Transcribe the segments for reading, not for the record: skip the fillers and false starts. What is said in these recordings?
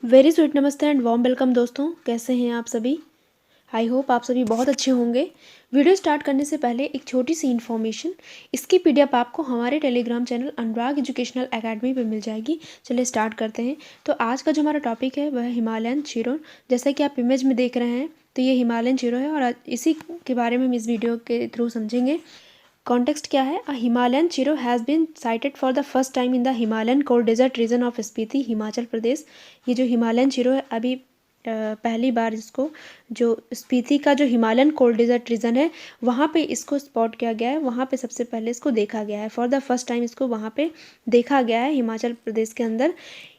Very sweet नमस्ते and warm welcome दोस्तों, कैसे हैं आप सभी। आई होप आप सभी बहुत अच्छे होंगे। वीडियो स्टार्ट करने से पहले एक छोटी सी इन्फॉर्मेशन, इसकी पीडीएफ आपको हमारे टेलीग्राम चैनल अनुराग एजुकेशनल एकेडमी पे मिल जाएगी। चलिए स्टार्ट करते हैं। तो आज का जो हमारा टॉपिक है वह हिमालयन चिरो। जैसा कि आप इमेज में देख रहे हैं तो ये हिमालयन चिरो है और इसी के बारे में हम इस वीडियो के थ्रू समझेंगे। कॉन्टेक्स्ट क्या है? A Himalayan serow has been sighted for the first time in the Himalayan cold desert region of Spiti, Himachal Pradesh. ये जो हिमालयन चिरो है अभी पहली बार इसको जो स्पीति का जो हिमालयन कोल्ड डेजर्ट रीजन है वहाँ पे इसको स्पॉट किया गया है, वहाँ पे सबसे पहले इसको देखा गया है। फॉर द फर्स्ट टाइम इसको वहाँ पे देखा गया है हिमाचल प्रदेश के अंदर।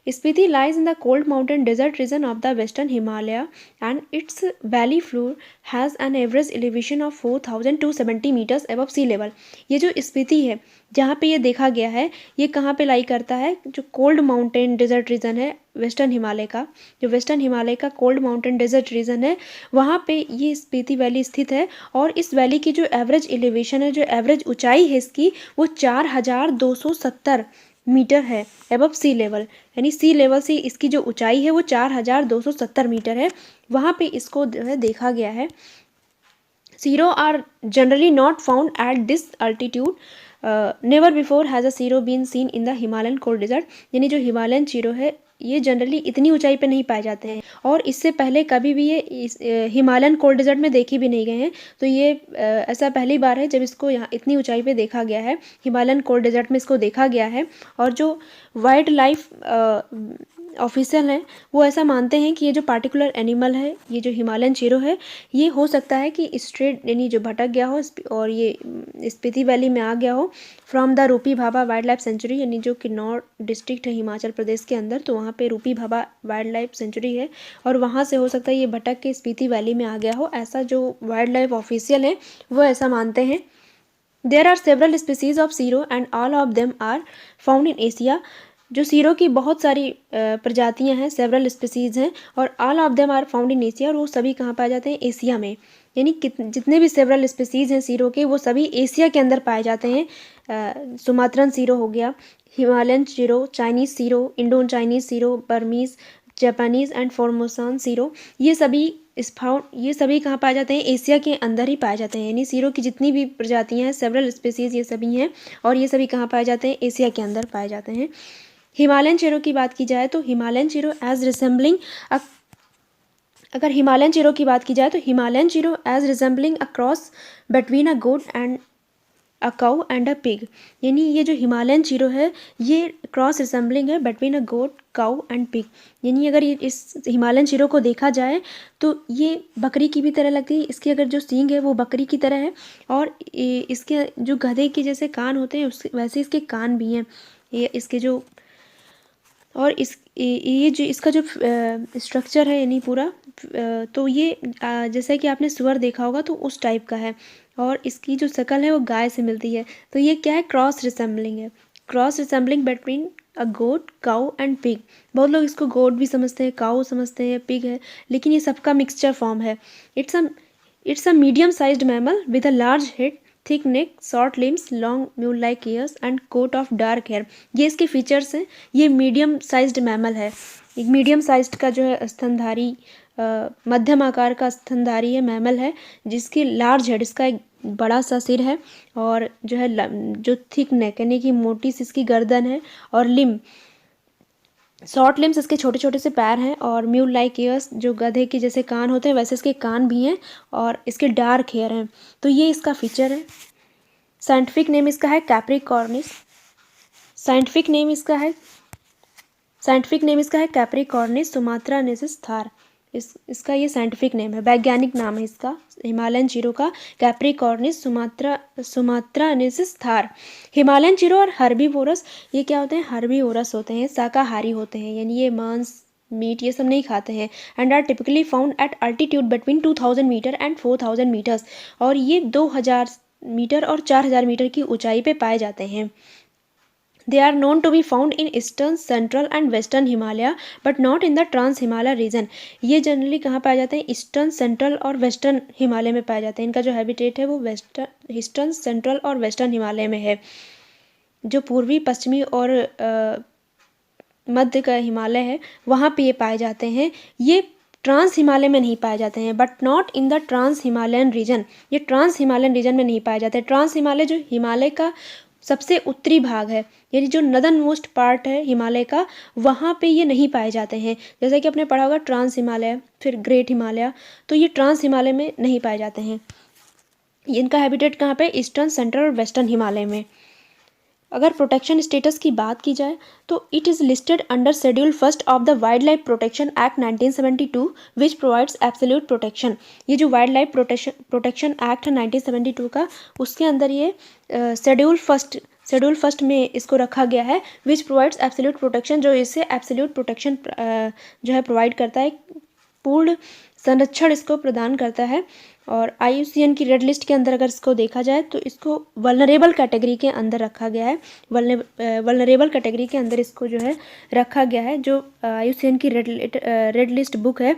Spiti lies in the cold mountain desert region of the western Himalaya and its valley floor has an average elevation of 4270 metres above sea level. ये जो स्पीति है जहाँ पे ये देखा गया है, ये कहाँ पे लाई करता है? जो कोल्ड माउंटेन डेजर्ट रीजन है वेस्टर्न हिमालय का, जो वेस्टर्न हिमालय का कोल्ड माउंटेन डेजर्ट रीजन है वहाँ पे ये स्पीति वैली स्थित है। और इस वैली की जो एवरेज एलिवेशन है, जो एवरेज ऊंचाई है इसकी, वो 4270 मीटर है अबव सी लेवल। यानी सी लेवल से इसकी जो ऊंचाई है वो 4270 मीटर है। वहाँ पे इसको जो है देखा गया है। Zero are generally not found at this altitude. Never before has a zero been seen in the Himalayan cold desert. यानी जो हिमालयन चिरो है ये जनरली इतनी ऊंचाई पे नहीं पाए जाते हैं और इससे पहले कभी भी ये हिमालयन कोल्ड डेजर्ट में देखे भी नहीं गए हैं। तो ये ऐसा पहली बार है जब इसको यहाँ इतनी ऊंचाई पे देखा गया है, हिमालयन कोल्ड डेजर्ट में इसको देखा गया है। और जो वाइल्ड लाइफ ऑफिशियल हैं वो ऐसा मानते हैं कि ये जो पार्टिकुलर एनिमल है, ये जो हिमालयन चिरो है, ये हो सकता है कि स्ट्रेट यानी जो भटक गया हो और ये स्पीति वैली में आ गया हो from the rupee Bhabha wild life sanctuary, यानी जो किन्नौर डिस्ट्रिक्ट है हिमाचल प्रदेश के अंदर, तो वहाँ पे रूपी भाभा वाइल्ड लाइफ सेंचुरी है और वहाँ से हो सकता है ये भटक के स्पीति वैली में आ गया हो। ऐसा जो वाइल्ड लाइफ ऑफिशियल है वो ऐसा मानते हैं। There are several species of serow and all of them are found in Asia. जो सीरो की बहुत सारी प्रजातियां हैं, सेवरल स्पीसीज हैं और all of them are found in Asia, और वो सभी कहाँ पाए जाते हैं? एशिया में। यानी जितने भी सेवरल स्पीसीज हैं सीरो के वो सभी एशिया के अंदर पाए जाते हैं। सुमात्रन सीरो हो गया, Himalayan serow, Chinese serow, Indo Chinese serow, Burmese, Japanese and Formosan serow, ये सभी कहाँ पाए जाते हैं? एशिया के अंदर ही पाए जाते हैं। यानी सीरो की जितनी भी प्रजातियां हैं, सेवरल स्पीसीज ये सभी हैं और ये सभी कहाँ पाए जाते हैं? एशिया के अंदर पाए जाते हैं। हिमालयन चिरो की बात की जाए तो हिमालयन चिरो एज रिसेंबलिंग अगर हिमालयन चिरो की बात की जाए तो Himalayan serow as resembling a cross between a goat and a cow and a pig. यानी ये जो हिमालयन चिरो है ये क्रॉस रिसेंबलिंग है between a goat, cow and pig. यानी अगर ये इस हिमालयन चिरो को देखा जाए तो ये बकरी की भी तरह लगती है। इसके अगर जो सींग है वो बकरी की तरह है और इसके जो गधे के जैसे कान होते हैं उसके वैसे इसके कान भी हैं। ये इसके जो और ये जो इसका जो स्ट्रक्चर है यानी पूरा तो ये जैसा कि आपने सुअर देखा होगा तो उस टाइप का है और इसकी जो शक्ल है वो गाय से मिलती है। तो ये क्या है? क्रॉस रिसेंबलिंग है, cross resembling between a goat, cow and pig. बहुत लोग इसको गोट भी समझते हैं, काउ समझते हैं, पिग है, लेकिन ये सबका मिक्सचर फॉर्म है। It's a medium sized mammal with a large head, thick neck, short limbs, long mule like ears and coat of dark hair. ये इसके फीचर्स हैं। ये मीडियम साइज्ड मैमल है। एक मीडियम साइज्ड का जो है स्तनधारी, मध्यम आकार का स्तनधारी है, मैमल है, जिसकी लार्ज हेड, इसका एक बड़ा सा सिर है और जो है जो थिक नेक यानी कि मोटी सी इसकी गर्दन है और शॉर्ट लिम्स, इसके छोटे छोटे से पैर हैं और म्यूल लाइक ईयर्स, जो गधे के जैसे कान होते हैं वैसे इसके कान भी हैं और इसके डार्क हेयर हैं। तो ये इसका फीचर है। साइंटिफिक नेम इसका है कैप्रिकॉर्निस। साइंटिफिक नेम इसका है कैप्रिकॉर्निस सुमात्रानेसिस थार। इसका ये साइंटिफिक नेम है, वैज्ञानिक नाम है इसका हिमालयन चिरो का, कैप्रिकॉर्निस सुमात्रानेसिस थार। हिमालयन चिरो और हर्बीवोरस, ये क्या होते हैं? हर्बीवोरस होते हैं, शाकाहारी होते हैं, यानी ये मांस, मीट ये सब नहीं खाते हैं। And are typically found at altitude between 2000 metre and 4000 metres, और ये 2000 मीटर और 4000 मीटर की ऊंचाई पे पाए जाते हैं। They are known to be found in eastern, central and western Himalaya, but not in the Trans Himalaya region. ये जनरली कहाँ पाए जाते हैं? ईस्टर्न, सेंट्रल और वेस्टर्न हिमालय में पाए जाते हैं। इनका जो हैबिटेट है वो ईस्टर्न, सेंट्रल और वेस्टर्न हिमालय में है। जो पूर्वी, पश्चिमी और मध्य का हिमालय है वहाँ पे ये पाए जाते हैं। ये ट्रांस हिमालय में नहीं पाए जाते हैं, but not in the trans Himalayan region. ये ट्रांस हिमालयन रीजन में नहीं पाए जाते। ट्रांस हिमालय जो हिमालय का सबसे उत्तरी भाग है, यानी जो नदर्न मोस्ट पार्ट है हिमालय का, वहाँ पे ये नहीं पाए जाते हैं। जैसे कि आपने पढ़ा होगा ट्रांस हिमालय, फिर ग्रेट हिमालय, तो ये ट्रांस हिमालय में नहीं पाए जाते हैं। इनका हैबिटेट कहाँ पे? ईस्टर्न, सेंट्रल और वेस्टर्न हिमालय में। अगर प्रोटेक्शन स्टेटस की बात की जाए तो it is listed under schedule first of the wild life protection act 1972 which provides absolute protection. ये जो वाइल्ड लाइफ प्रोटेक्शन एक्ट है 1972 का, उसके अंदर ये शेड्यूल फर्स्ट में इसको रखा गया है, विच प्रोवाइड्स एब्सोल्यूट प्रोटेक्शन, जो इससे एब्सोल्यूट प्रोटेक्शन जो है प्रोवाइड करता है, पूर्ण संरक्षण इसको प्रदान करता है। और IUCN की रेड लिस्ट के अंदर अगर इसको देखा जाए तो इसको वल्नरेबल कैटेगरी के अंदर रखा गया है। वल्नरेबल कैटेगरी के अंदर इसको जो है रखा गया है। जो IUCN की रेड लिस्ट बुक है,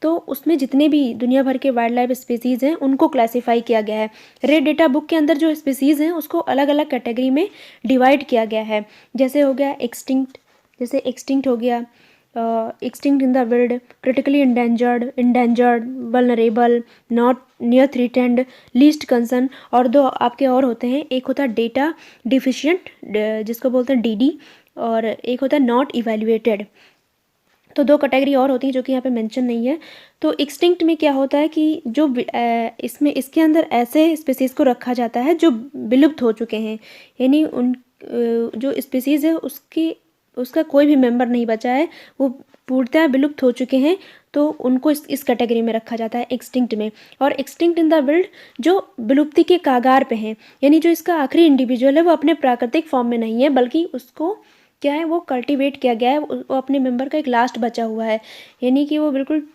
तो उसमें जितने भी दुनिया भर के वाइल्ड लाइफ स्पीसीज़ हैं उनको क्लासीफाई किया गया है। रेड डेटा बुक के अंदर जो स्पीसीज़ हैं उसको अलग अलग कैटेगरी में डिवाइड किया गया है। जैसे हो गया एक्सटिंक्ट, जैसे एक्सटिंक्ट हो गया, extinct in the wild, critically endangered, vulnerable, not near threatened, least concern, और दो आपके और होते हैं। एक होता है डेटा डिफिशिएंट, जिसको बोलते हैं DD, और एक होता है नॉट इवेल्युएटेड। तो दो कैटेगरी और होती है जो कि यहाँ पे मेंशन नहीं है। तो एक्सटिंक्ट में क्या होता है कि जो इसमें इसके अंदर ऐसे स्पीसीज़ को रखा जाता है जो विलुप्त हो चुके हैं, यानी उन जो स्पीसीज़ है उसका कोई भी मेंबर नहीं बचा है, वो पूर्णतः विलुप्त हो चुके हैं, तो उनको इस कैटेगरी में रखा जाता है एक्सटिंक्ट में। और एक्सटिंक्ट इन द विल्ड जो विलुप्ति के कागार पे हैं, यानी जो इसका आखिरी इंडिविजुअल है वो अपने प्राकृतिक फॉर्म में नहीं है, बल्कि उसको क्या है, वो कल्टीवेट किया गया है, वो अपने मेंबर का एक लास्ट बचा हुआ है, यानी कि वो बिल्कुल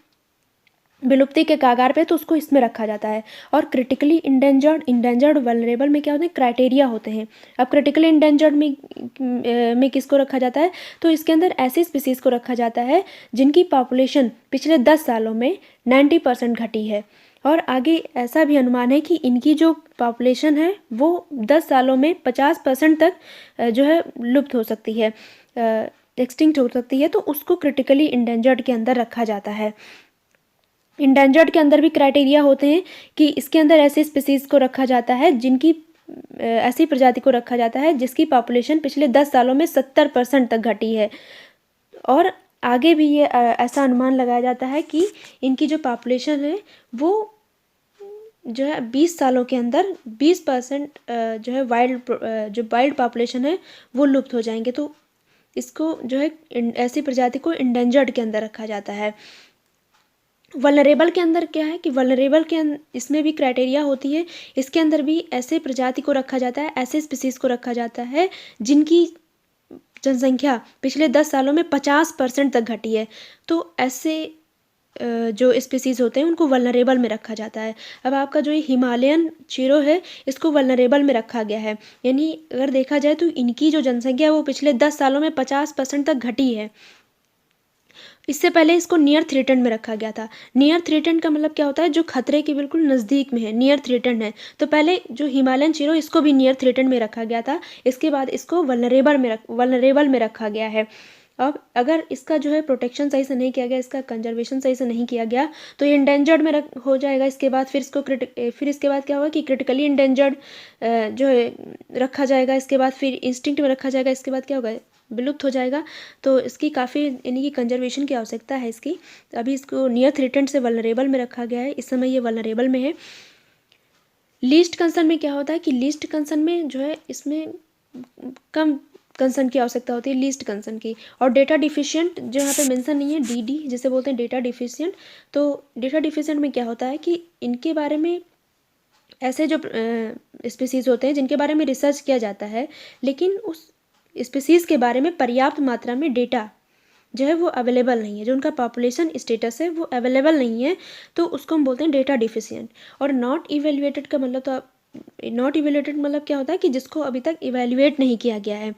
विलुप्ति के कागार पे, तो उसको इसमें रखा जाता है। और क्रिटिकली इंडेंजर्ड वल्नरेबल में क्या होते हैं, क्राइटेरिया होते हैं। अब क्रिटिकली इंडेंजर्ड में किसको रखा जाता है, तो इसके अंदर ऐसी स्पीसीज़ को रखा जाता है जिनकी पॉपुलेशन पिछले 10 सालों में 90% घटी है। और आगे ऐसा भी अनुमान है कि इनकी जो पॉपुलेशन है वो 10 सालों में 50% तक जो है लुप्त हो सकती है, एक्सटिंक्ट हो सकती है, तो उसको क्रिटिकली इंडेंजर्ड के अंदर रखा जाता है। इंडेंजर्ड के अंदर भी क्राइटेरिया होते हैं कि इसके अंदर ऐसे स्पीसीज़ को रखा जाता है जिनकी ऐसी प्रजाति को रखा जाता है जिसकी पॉपुलेशन पिछले 10 सालों में 70% तक घटी है। और आगे भी ये ऐसा अनुमान लगाया जाता है कि इनकी जो पॉपुलेशन है वो जो है 20 सालों के अंदर 20% जो है वाइल्ड पॉपुलेशन है वो लुप्त हो जाएंगे। तो इसको जो है ऐसी प्रजाति को इंडेंजर्ड के अंदर रखा जाता है। वल्नरेबल के अंदर क्या है कि वल्नरेबल के इसमें भी क्राइटेरिया होती है। इसके अंदर भी ऐसे प्रजाति को रखा जाता है, ऐसे स्पीसीज़ को रखा जाता है जिनकी जनसंख्या पिछले 10 सालों में 50% तक घटी है। तो ऐसे जो स्पीसीज़ होते हैं उनको वल्नरेबल में रखा जाता है। अब आपका जो ये हिमालयन चिरो है इसको वल्नरेबल में रखा गया है, यानी अगर देखा जाए तो इनकी जो जनसंख्या है वो पिछले 10 सालों में 50% तक घटी है। इससे पहले इसको नियर थ्रेटेंड में रखा गया था। नियर थ्रेटेंड का मतलब क्या होता है, जो खतरे के बिल्कुल नज़दीक में है, नियर थ्रेटेंड है। तो पहले जो हिमालयन चिरो इसको भी नियर थ्रेटेंड में रखा गया था, इसके बाद इसको वल्नरेबल में रखा गया है। अब अगर इसका जो है प्रोटेक्शन सही से नहीं किया गया, इसका कंजर्वेशन सही से नहीं किया गया, तो ये इंडेंजर्ड में हो जाएगा। इसके बाद फिर इसके बाद क्या होगा कि क्रिटिकली इंडेंजर्ड जो है रखा जाएगा। इसके बाद फिर इंस्टिंक्ट में रखा जाएगा। इसके बाद क्या होगा, विलुप्त हो जाएगा। तो इसकी काफ़ी यानी कि कंजर्वेशन की आवश्यकता है इसकी। अभी इसको नियर थ्रेटेंड से वल्नरेबल में रखा गया है, इस समय ये वल्नरेबल में है। लीस्ट कंसर्न में क्या होता है कि लीस्ट कंसर्न में जो है इसमें कम कंसर्न की आवश्यकता होती है, लीस्ट कंसर्न की। और डेटा डिफिशिएंट जो यहाँ पे मेंशन नहीं है, DD जिसे बोलते हैं डेटा डिफिशिएंट। तो डेटा डिफिशिएंट में क्या होता है कि इनके बारे में ऐसे जो स्पीसीज़ होते हैं जिनके बारे में रिसर्च किया जाता है, लेकिन उस स्पीसीज़ के बारे में पर्याप्त मात्रा में डेटा जो है वो अवेलेबल नहीं है, जो उनका पॉपुलेशन स्टेटस है वो अवेलेबल नहीं है, तो उसको हम बोलते हैं डेटा डिफिशिएंट। और नॉट इवेल्युएटेड का मतलब, तो नॉट इवेल्युएटेड मतलब क्या होता है कि जिसको अभी तक इवेल्युएट नहीं किया गया है।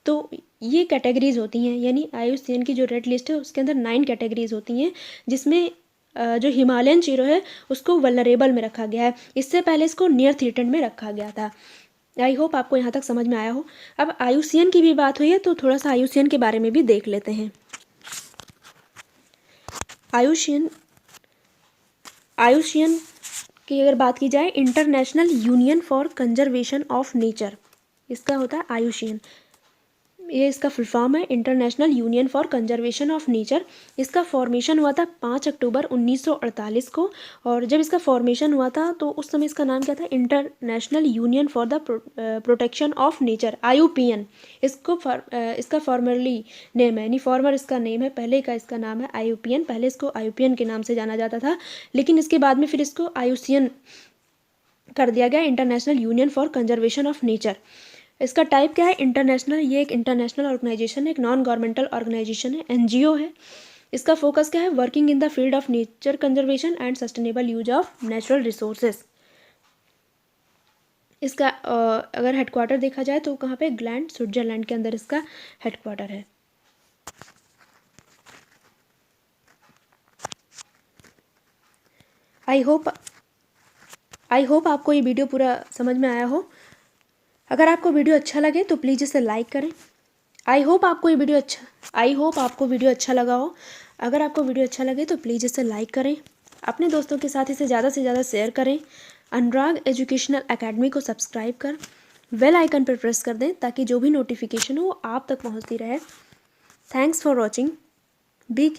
तो ये कैटेगरीज होती हैं, यानी IUCN की जो रेड लिस्ट है उसके अंदर 9 कैटेगरीज होती हैं, जिसमें जो हिमालयन चिरो है उसको वल्नरेबल में रखा गया है। इससे पहले इसको नियर थ्रेटेंड में रखा गया था। आई होप आपको यहाँ तक समझ में आया हो। अब IUCN की भी बात हुई है तो थोड़ा सा IUCN के बारे में भी देख लेते हैं। IUCN की अगर बात की जाए, international union for conservation of nature, इसका होता है IUCN। ये इसका फुल फॉर्म है, international union for conservation of nature. इसका फॉर्मेशन हुआ था 5 अक्टूबर 1948 को। और जब इसका फॉर्मेशन हुआ था तो उस समय इसका नाम क्या था, international union for the protection of nature, IUPN। इसका फॉर्मरली नेम है, यानी फॉर्मर इसका नेम है, पहले का इसका नाम है IUPN। पहले इसको IUPN के नाम से जाना जाता था, लेकिन इसके बाद में फिर इसको IUCN कर दिया गया, international union for conservation of nature. इसका टाइप क्या है, इंटरनेशनल। ये एक इंटरनेशनल ऑर्गेनाइजेशन है, एक नॉन गवर्नमेंटल ऑर्गेनाइजेशन है, NGO है। इसका फोकस क्या है, working in the field of nature conservation and sustainable use of natural resources. इसका अगर हेडक्वार्टर देखा जाए तो कहाँ पे, ग्लैंड, स्विट्जरलैंड के अंदर इसका हेडक्वार्टर है। आई होप आपको ये वीडियो पूरा समझ में आया हो। अगर आपको वीडियो अच्छा लगे तो प्लीज़ इसे लाइक करें। आई होप आपको वीडियो अच्छा लगा हो। अगर आपको वीडियो अच्छा लगे तो प्लीज़ इसे लाइक करें, अपने दोस्तों के साथ इसे ज़्यादा से ज़्यादा शेयर करें। अनुराग एजुकेशनल एकेडमी को सब्सक्राइब कर बेल आइकन पर प्रेस कर दें ताकि जो भी नोटिफिकेशन हो वो आप तक पहुंचती रहे। Thanks for watching. बी